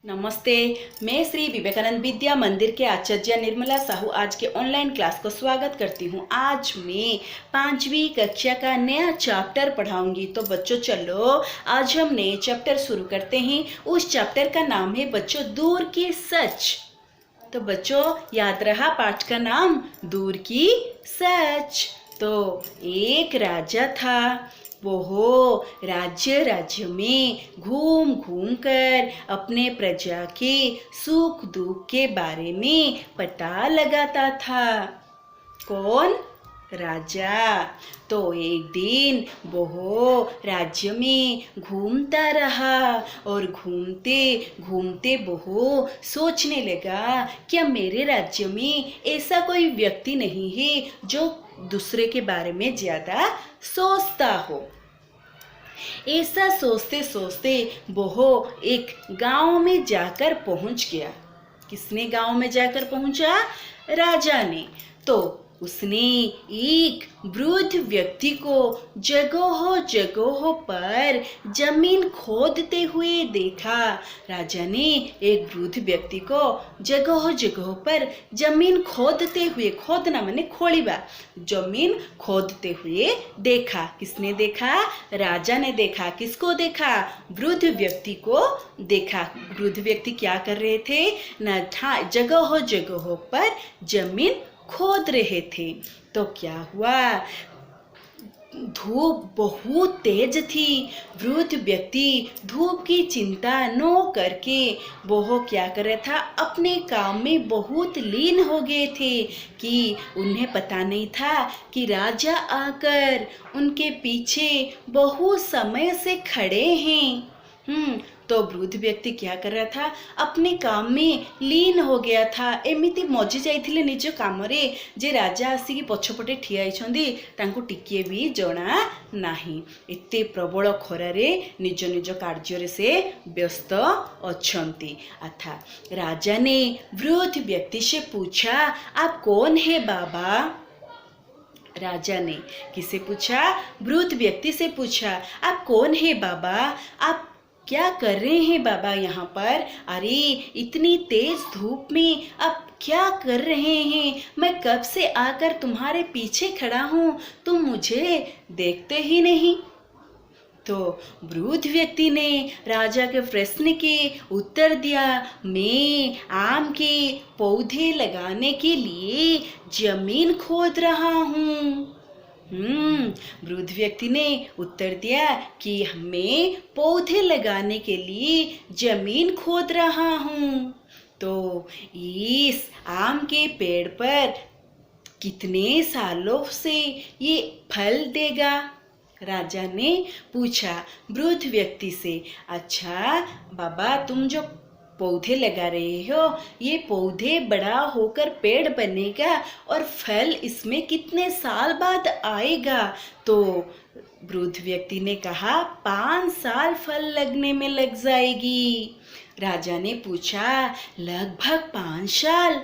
नमस्ते। मैं श्री विवेकानंद विद्या मंदिर के आचार्य निर्मला साहू आज के ऑनलाइन क्लास को स्वागत करती हूँ। आज मैं 5वीं कक्षा का नया चैप्टर पढ़ाऊंगी। तो बच्चों चलो आज हम नए चैप्टर शुरू करते हैं। उस चैप्टर का नाम है बच्चों दूर की सच। तो बच्चों याद रहा पाठ का नाम दूर की सच। तो एक राजा था, वो राज्य में घूम घूम कर अपने प्रजा के सुख दुख के बारे में पता लगाता था। कौन? राजा। तो एक दिन वो राज्य में घूमता रहा और घूमते घूमते वो सोचने लगा क्या मेरे राज्य में ऐसा कोई व्यक्ति नहीं है जो दूसरे के बारे में ज़्यादा सोचता हो। ऐसा सोचते सोचते वो एक गांव में जाकर पहुंच गया। किसने गांव में जाकर पहुंचा? राजा ने। तो उसने एक वृद्ध व्यक्ति को जगहों जगहों पर जमीन खोदते हुए देखा। राजा ने एक वृद्ध व्यक्ति को जगहों जगहों पर जमीन खोदते हुए, खोदना माने खोलिबा, जमीन खोदते हुए देखा। किसने देखा? राजा ने देखा। किसको देखा? वृद्ध व्यक्ति को देखा। वृद्ध व्यक्ति क्या कर रहे थे? न जगहों जगहों पर जमीन खोद रहे थे। तो क्या हुआ? धूप बहुत तेज थी। वृद्ध व्यक्ति धूप की चिंता न करके वो क्या कर रहा था? अपने काम में बहुत लीन हो गए थे कि उन्हें पता नहीं था कि राजा आकर उनके पीछे बहुत समय से खड़े हैं। तो वृद्ध व्यक्ति क्या कर रहा था? अपने काम में लीन हो गया था। एमिति मजी जाइथिले निज कामरे जे राजा आसिकी पछपटे ठिया होइछन्ती तांको टिकिए भी जणा नाही। एते प्रबल खरारे निज निज कार्य से व्यस्त अछन्ती। अथा राजा ने वृद्ध व्यक्ति से पूछा, आप कौन है बाबा? राजा ने किसे पूछा? वृद्ध व्यक्ति से पूछा, आप कौन है बाबा? आप क्या कर रहे हैं बाबा यहाँ पर? अरे इतनी तेज धूप में आप क्या कर रहे हैं? मैं कब से आकर तुम्हारे पीछे खड़ा हूँ, तुम मुझे देखते ही नहीं। तो वृद्ध व्यक्ति ने राजा के प्रश्न के उत्तर दिया, मैं आम के पौधे लगाने के लिए जमीन खोद रहा हूँ। वृद्ध व्यक्ति ने उत्तर दिया कि मैं पौधे लगाने के लिए जमीन खोद रहा हूँ। तो इस आम के पेड़ पर कितने सालों से ये फल देगा? राजा ने पूछा वृद्ध व्यक्ति से। अच्छा बाबा, तुम जो पौधे लगा रहे हो, ये पौधे बड़ा होकर पेड़ बनेगा और फल इसमें कितने साल बाद आएगा? तो वृद्ध व्यक्ति ने कहा 5 साल फल लगने में लग जाएगी। राजा ने पूछा लगभग 5 साल?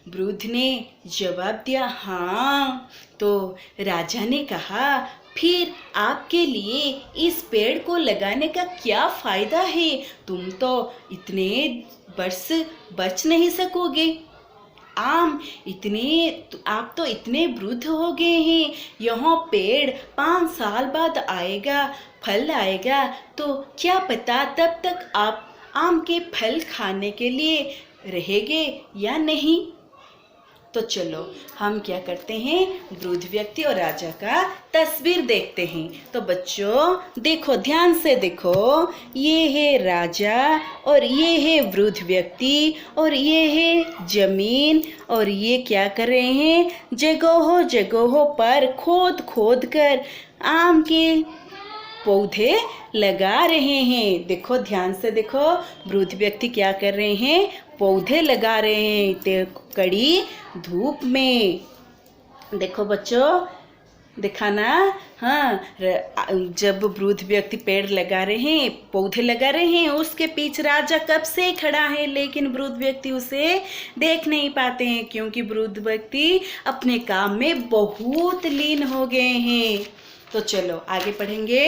वृद्ध ने जवाब दिया हाँ। तो राजा ने कहा फिर आपके लिए इस पेड़ को लगाने का क्या फायदा है? तुम तो इतने वर्ष बच नहीं सकोगे। आप तो इतने वृद्ध हो गए हैं, यह पेड़ 5 साल बाद आएगा, फल आएगा, तो क्या पता तब तक आप आम के फल खाने के लिए रहेंगे या नहीं। तो चलो हम क्या करते हैं, वृद्ध व्यक्ति और राजा का तस्वीर देखते हैं। तो बच्चों देखो, ध्यान से देखो, ये है राजा और ये है वृद्ध व्यक्ति और ये है जमीन और ये क्या कर रहे हैं? जगहों जगहों पर खोद खोद कर आम के पौधे लगा रहे हैं। देखो ध्यान से देखो, वृद्ध व्यक्ति क्या कर रहे हैं? पौधे लगा रहे हैं ते कड़ी धूप में। देखो बच्चों, देखा ना? हाँ, जब वृद्ध व्यक्ति पेड़ लगा रहे हैं, पौधे लगा रहे हैं, उसके पीछे राजा कब से खड़ा है, लेकिन वृद्ध व्यक्ति उसे देख नहीं पाते हैं क्योंकि वृद्ध व्यक्ति अपने काम में बहुत लीन हो गए हैं। तो चलो आगे पढ़ेंगे।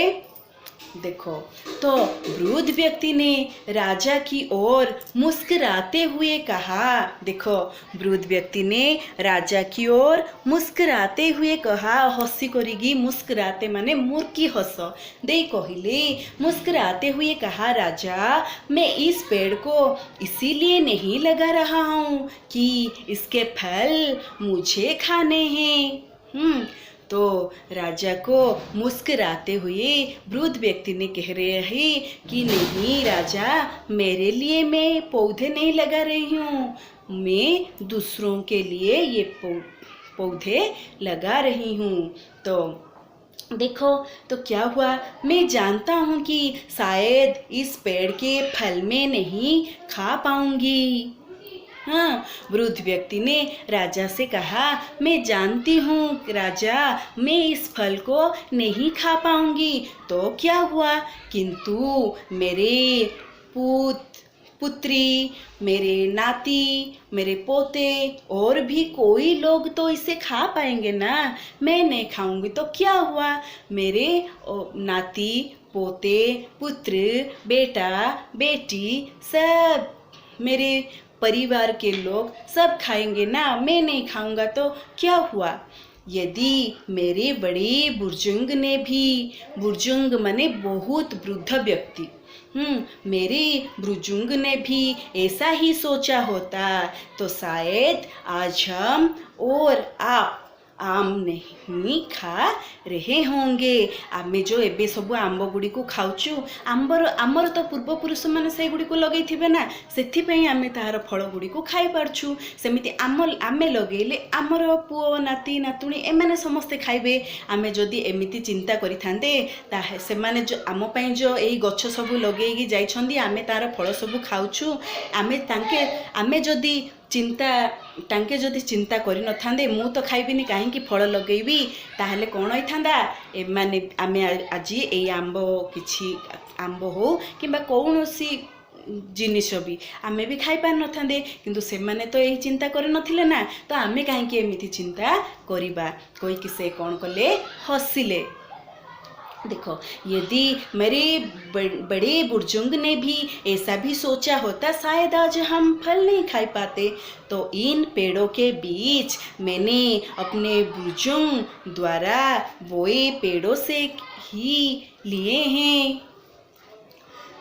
देखो, तो वृद्ध व्यक्ति ने राजा की ओर मुस्कुराते हुए कहा। देखो, वृद्ध व्यक्ति ने राजा की ओर मुस्कुराते हुए कहा। हसी करिगी मुस्कुराते माने मुर्की हस दे कहले मुस्कुराते हुए कहा, राजा मैं इस पेड़ को इसीलिए नहीं लगा रहा हूँ कि इसके फल मुझे खाने हैं। तो राजा को मुस्कुराते हुए वृद्ध व्यक्ति ने कह रहे हैं कि नहीं राजा, मेरे लिए मैं पौधे नहीं लगा रही हूँ, मैं दूसरों के लिए ये पौधे लगा रही हूँ। तो देखो, तो क्या हुआ, मैं जानता हूँ कि शायद इस पेड़ के फल में नहीं खा पाऊंगी। हाँ, वृद्ध व्यक्ति ने राजा से कहा, मैं जानती हूँ राजा, मैं इस फल को नहीं खा पाऊंगी। तो क्या हुआ, किंतु मेरे पुत्री, मेरे नाती, मेरे पोते और भी कोई लोग तो इसे खा पाएंगे ना, मैं नहीं खाऊंगी। तो क्या हुआ, मेरे नाती, पोते, पुत्र, बेटा, बेटी, सब मेरे परिवार के लोग सब खाएंगे ना, मैं नहीं खाऊंगा। तो क्या हुआ, यदि मेरे बड़े बुजुर्ग माने बहुत वृद्ध व्यक्ति, मेरे बुजुर्ग ने भी ऐसा ही सोचा होता, तो शायद आज हम और आप आम नहीं खा रहे होंगे। आमे जो एबे सब आंब गुड़ी को खाऊचु, आमर तो पूर्वपुरुष मैंने से गुड़ी को लगे थे ना, से आमे तार फल गुड़ी को खाई पारछु। सेमिति आमे लगेले आमर पुओ नाती नातुणी एमाने समस्ते खाइबे। आमे जदि एमिति चिंता करिथांते ताहे सेमाने जो आम पई जो एई गछ सब लगेगी जाइछंदी, आमे तार फल सब खाऊचु। आमे जदि तांके जदि चिंता करि नथांदे, मु तो खाइबिनी काहेकि फल लगेबी, ताहले कोन होइथांदा, एमाने आमे आज एई आंब हो किंबा कौनसी जिनिस भी आमे भी खाई पार नथांदे, किंतु सेमाने तो यही चिंता करे नथिले ना, तो आमे काहेकि एमिति चिंता करिबा कहिकि से कोन कले, हसिले। देखो, यदि मेरे बड़े बुजुर्ग ने भी ऐसा भी सोचा होता, शायद आज हम फल नहीं खा पाते। तो इन पेड़ों के बीच मैंने अपने बुजुर्ग द्वारा बोए पेड़ों से ही लिए हैं।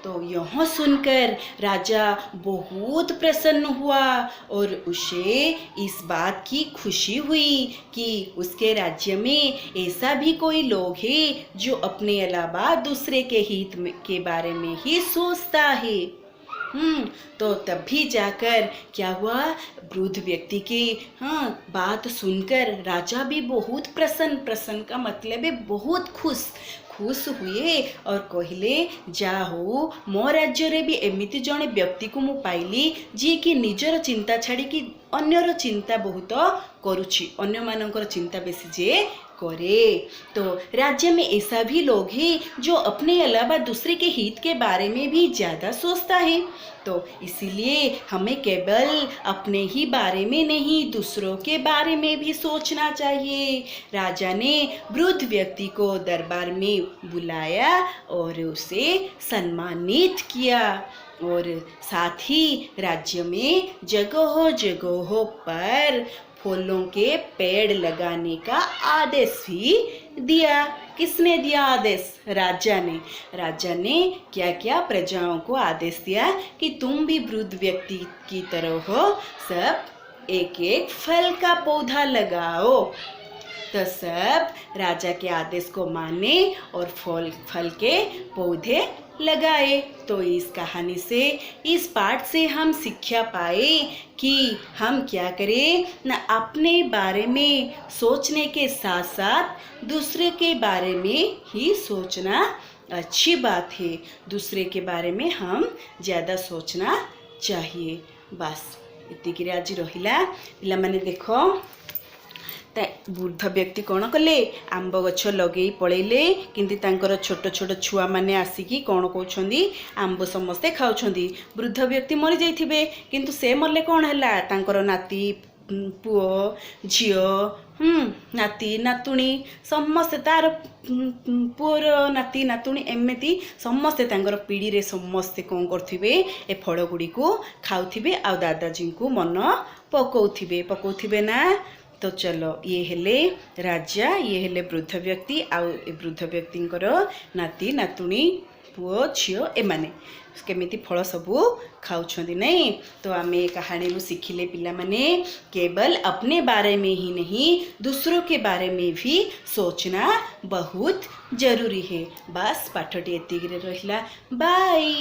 तो यह सुनकर राजा बहुत प्रसन्न हुआ और उसे इस बात की खुशी हुई कि उसके राज्य में ऐसा भी कोई लोग हैं जो अपने अलावा दूसरे के हित के बारे में ही सोचता है। तो तब भी जाकर क्या हुआ, वृद्ध व्यक्ति की बात सुनकर राजा भी बहुत प्रसन्न का मतलब है बहुत खुश हुए और कहले, जाहु मो राज्य रे भी एमिति जड़े व्यक्ति को मु पाइली जी कि निजर चिंता छाड़ी कि अन्यर चिंता बहुत करुछि, अन्य मानकर चिंता बेसी जे करे। तो राज्य में ऐसा भी लोग हैं जो अपने अलावा दूसरे के हित के बारे में भी ज़्यादा सोचता है। तो इसीलिए हमें केवल अपने ही बारे में नहीं, दूसरों के बारे में भी सोचना चाहिए। राजा ने वृद्ध व्यक्ति को दरबार में बुलाया और उसे सम्मानित किया और साथ ही राज्य में जगहों जगहों पर फूलों के पेड़ लगाने का आदेश भी दिया। किसने दिया आदेश? राजा ने। राजा ने क्या क्या प्रजाओं को आदेश दिया कि तुम भी वृद्ध व्यक्ति की तरह हो, सब एक एक फल का पौधा लगाओ। तो सब राजा के आदेश को माने और फल के पौधे लगाए। तो इस कहानी से, इस पाठ से हम शिक्षा पाए कि हम क्या करें ना, अपने बारे में सोचने के साथ साथ दूसरे के बारे में ही सोचना अच्छी बात है। दूसरे के बारे में हम ज़्यादा सोचना चाहिए। बस इतनी आज रहिला। पिलामाने देखो, वृद्ध व्यक्ति कौन कले, आंब गछ लगे पड़ेले, किंतु तांकर छोट छोट छुआ माने आसिकी कौन कहउछंदी, आंब समस्ते खाउछंदी। वृद्ध व्यक्ति मरी जाइथिबे, किंतु से मरले कौन हैला, तांकर नाती पुओ झिओ नाती नातुणी समस्ते तार पुअर नाती नातुणी एमती समस्ते तांकर पीढ़ी रे समस्ते कौन करुवे ए फल गुड़ी को खाऊे आ दादाजी को मन पकाउथिबे ना। तो चलो ये हेले राजा ये हेले वृद्ध व्यक्ति आउ वृद्ध व्यक्ति नाती नातुणी पुओ झिओ एमाने केमिति फल सबू खाऊछंदी नहीं। तो आम ये कहानी शिखिले पिला माने केवल अपने बारे में ही नहीं दूसरों के बारे में भी सोचना बहुत जरूरी है। बस पाठटी एतिक रहिला। बाय।